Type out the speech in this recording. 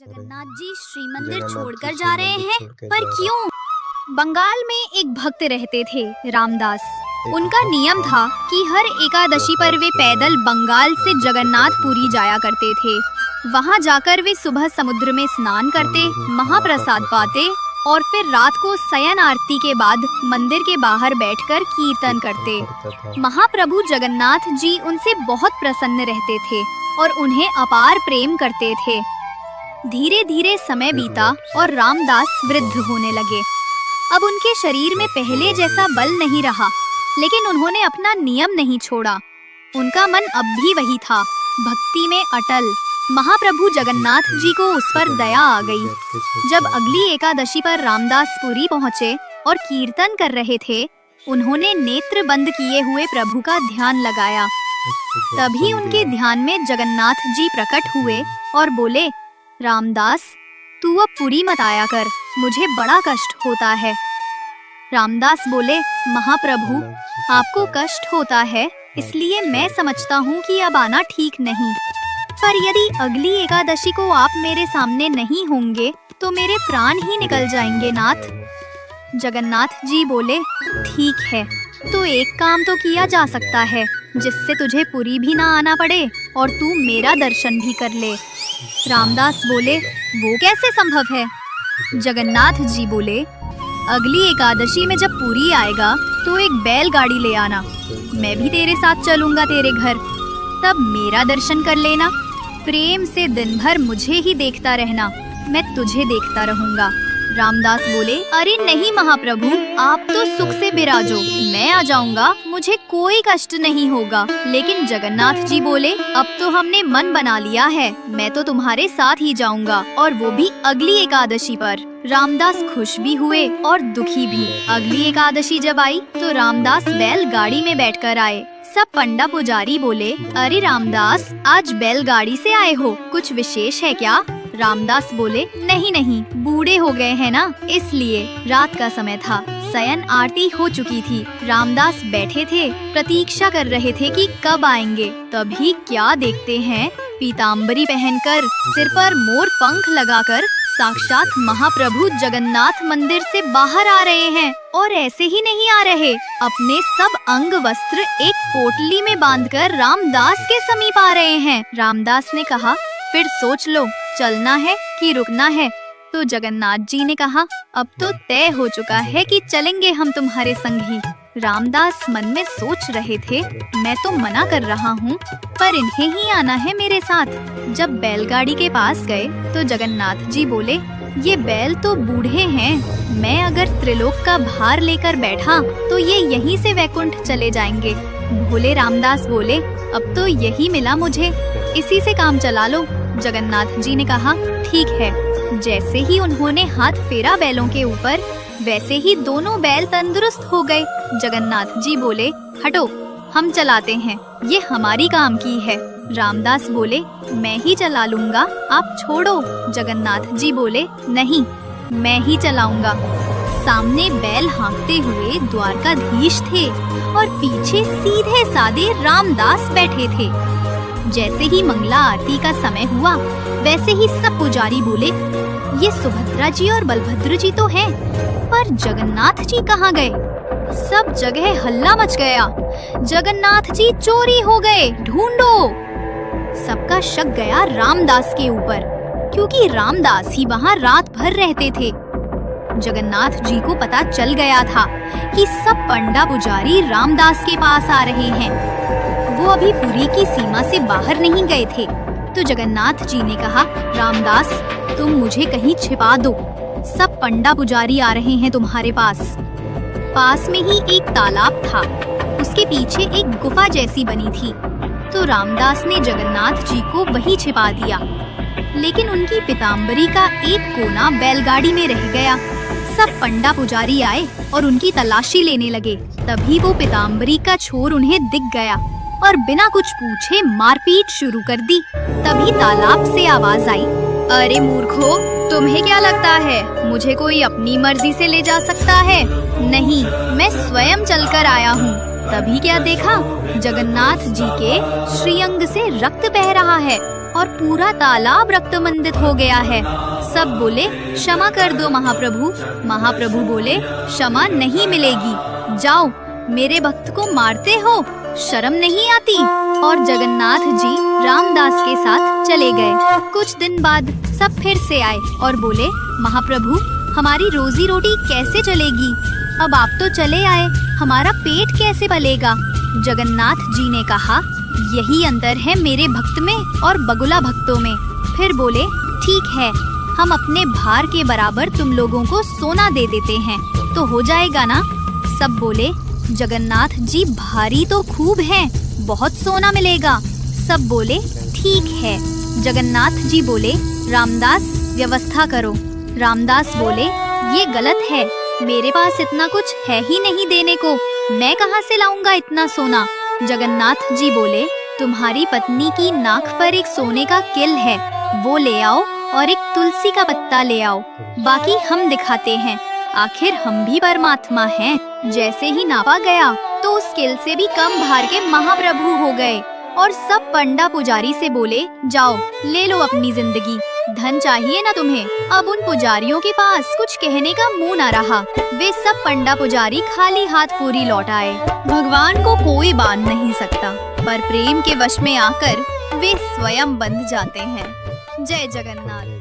जगन्नाथ जी श्री मंदिर छोड़कर जा रहे हैं, पर क्यों? बंगाल में एक भक्त रहते थे, रामदास। उनका नियम था कि हर एकादशी पर वे पैदल बंगाल से जगन्नाथपुरी जाया करते थे। वहां जाकर वे सुबह समुद्र में स्नान करते, महाप्रसाद पाते और फिर रात को शयन आरती के बाद मंदिर के बाहर बैठकर कीर्तन करते। महाप्रभु जगन्नाथ जी उनसे बहुत प्रसन्न रहते थे और उन्हें अपार प्रेम करते थे। धीरे धीरे समय बीता और रामदास वृद्ध होने लगे। अब उनके शरीर में पहले जैसा बल नहीं रहा, लेकिन उन्होंने अपना नियम नहीं छोड़ा। उनका मन अब भी वही था, भक्ति में अटल। महाप्रभु जगन्नाथ जी को उस पर दया आ गई। जब अगली एकादशी पर रामदासपुरी पहुँचे और कीर्तन कर रहे थे, उन्होंने नेत्र बंद किए हुए प्रभु का ध्यान लगाया। तभी उनके ध्यान में जगन्नाथ जी प्रकट हुए और बोले, रामदास, तू अब पुरी मत आया कर, मुझे बड़ा कष्ट होता है। रामदास बोले, महाप्रभु, आपको कष्ट होता है इसलिए मैं समझता हूँ कि अब आना ठीक नहीं, पर यदि अगली एकादशी को आप मेरे सामने नहीं होंगे तो मेरे प्राण ही निकल जाएंगे नाथ। जगन्नाथ जी बोले, ठीक है, तो एक काम तो किया जा सकता है जिससे तुझे पुरी भी ना आना पड़े और तू मेरा दर्शन भी कर ले। रामदास बोले, वो कैसे संभव है? जगन्नाथ जी बोले, अगली एकादशी में जब पुरी आएगा तो एक बैलगाड़ी ले आना, मैं भी तेरे साथ चलूंगा तेरे घर, तब मेरा दर्शन कर लेना। प्रेम से दिन भर मुझे ही देखता रहना, मैं तुझे देखता रहूंगा। रामदास बोले, अरे नहीं महाप्रभु, आप तो सुख से विराजो, मैं आ जाऊंगा, मुझे कोई कष्ट नहीं होगा। लेकिन जगन्नाथ जी बोले, अब तो हमने मन बना लिया है, मैं तो तुम्हारे साथ ही जाऊंगा, और वो भी अगली एकादशी पर। रामदास खुश भी हुए और दुखी भी। अगली एकादशी जब आई तो रामदास बैलगाड़ी में बैठकर आए। सब पंडा पुजारी बोले, अरे रामदास, आज बैलगाड़ी से आए हो, कुछ विशेष है क्या? रामदास बोले, नहीं नहीं, बूढ़े हो गए हैं ना, इसलिए। रात का समय था, शयन आरती हो चुकी थी। रामदास बैठे थे, प्रतीक्षा कर रहे थे कि कब आएंगे। तभी क्या देखते हैं, पीताम्बरी पहनकर, सिर पर मोर पंख लगाकर साक्षात महाप्रभु जगन्नाथ मंदिर से बाहर आ रहे हैं। और ऐसे ही नहीं आ रहे, अपने सब अंग वस्त्र एक पोटली में बांधकर रामदास के समीप आ रहे हैं। रामदास ने कहा, फिर सोच लो, चलना है कि रुकना है? तो जगन्नाथ जी ने कहा, अब तो तय हो चुका है कि चलेंगे हम तुम्हारे संग ही। रामदास मन में सोच रहे थे, मैं तो मना कर रहा हूँ, पर इन्हें ही आना है मेरे साथ। जब बैलगाड़ी के पास गए तो जगन्नाथ जी बोले, ये बैल तो बूढ़े हैं, मैं अगर त्रिलोक का भार लेकर बैठा तो ये यहीं से वैकुंठ चले जाएंगे। भोले रामदास बोले, अब तो यही मिला मुझे, इसी से काम चला लो। जगन्नाथ जी ने कहा, ठीक है। जैसे ही उन्होंने हाथ फेरा बैलों के ऊपर, वैसे ही दोनों बैल तंदुरुस्त हो गए। जगन्नाथ जी बोले, हटो, हम चलाते हैं, ये हमारी काम की है। रामदास बोले, मैं ही चला लूंगा, आप छोड़ो। जगन्नाथ जी बोले, नहीं, मैं ही चलाऊंगा। सामने बैल हाँकते हुए द्वारकाधीश थे और पीछे सीधे साधे रामदास बैठे थे। जैसे ही मंगला आरती का समय हुआ, वैसे ही सब पुजारी बोले, ये सुभद्रा जी और बलभद्र जी तो हैं, पर जगन्नाथ जी कहाँ गए? सब जगह हल्ला मच गया, जगन्नाथ जी चोरी हो गए, ढूंढो। सबका शक गया रामदास के ऊपर, क्योंकि रामदास ही वहाँ रात भर रहते थे। जगन्नाथ जी को पता चल गया था कि सब पंडा पुजारी रामदास के पास आ रहे हैं। वो अभी पुरी की सीमा से बाहर नहीं गए थे। तो जगन्नाथ जी ने कहा, रामदास, तुम मुझे कहीं छिपा दो, सब पंडा पुजारी आ रहे हैं तुम्हारे पास। पास में ही एक तालाब था, उसके पीछे एक गुफा जैसी बनी थी। तो रामदास ने जगन्नाथ जी को वहीं छिपा दिया, लेकिन उनकी पीताम्बरी का एक कोना बैलगाड़ी में रह गया। सब पंडा पुजारी आए और उनकी तलाशी लेने लगे। तभी वो पीताम्बरी का छोर उन्हें दिख गया और बिना कुछ पूछे मारपीट शुरू कर दी। तभी तालाब से आवाज आई, अरे मूर्खो, तुम्हें क्या लगता है मुझे कोई अपनी मर्जी से ले जा सकता है? नहीं, मैं स्वयं चलकर आया हूँ। तभी क्या देखा, जगन्नाथ जी के श्रीअंग से रक्त बह रहा है और पूरा तालाब रक्तमंडित हो गया है। सब बोले क्षमा कर दो महाप्रभु। महाप्रभु बोले क्षमा नहीं मिलेगी, जाओ, मेरे भक्त को मारते हो, शर्म नहीं आती। और जगन्नाथ जी रामदास के साथ चले गए। कुछ दिन बाद सब फिर से आए और बोले महाप्रभु, हमारी रोजी रोटी कैसे चलेगी? अब आप तो चले आए, हमारा पेट कैसे पलेगा? जगन्नाथ जी ने कहा, यही अंतर है मेरे भक्त में और बगुला भक्तों में। फिर बोले ठीक है, हम अपने भार के बराबर तुम लोगों को सोना दे देते हैं, तो हो जाएगा ना? सब बोले जगन्नाथ जी भारी तो खूब हैं, बहुत सोना मिलेगा। सब बोले ठीक है। जगन्नाथ जी बोले रामदास व्यवस्था करो। रामदास बोले ये गलत है, मेरे पास इतना कुछ है ही नहीं देने को, मैं कहाँ से लाऊंगा इतना सोना? जगन्नाथ जी बोले तुम्हारी पत्नी की नाक पर एक सोने का किल है, वो ले आओ और एक तुलसी का पत्ता ले आओ, बाकी हम दिखाते हैं, आखिर हम भी परमात्मा हैं। जैसे ही नापा गया तो उस किल से भी कम भार के महाप्रभु हो गए और सब पंडा पुजारी से बोले जाओ ले लो अपनी जिंदगी, धन चाहिए ना तुम्हें? अब उन पुजारियों के पास कुछ कहने का मुंह न रहा। वे सब पंडा पुजारी खाली हाथ पूरी लौट आए। भगवान को कोई बांध नहीं सकता, पर प्रेम के वश में आकर वे स्वयं बंध जाते हैं। जय जगन्नाथ।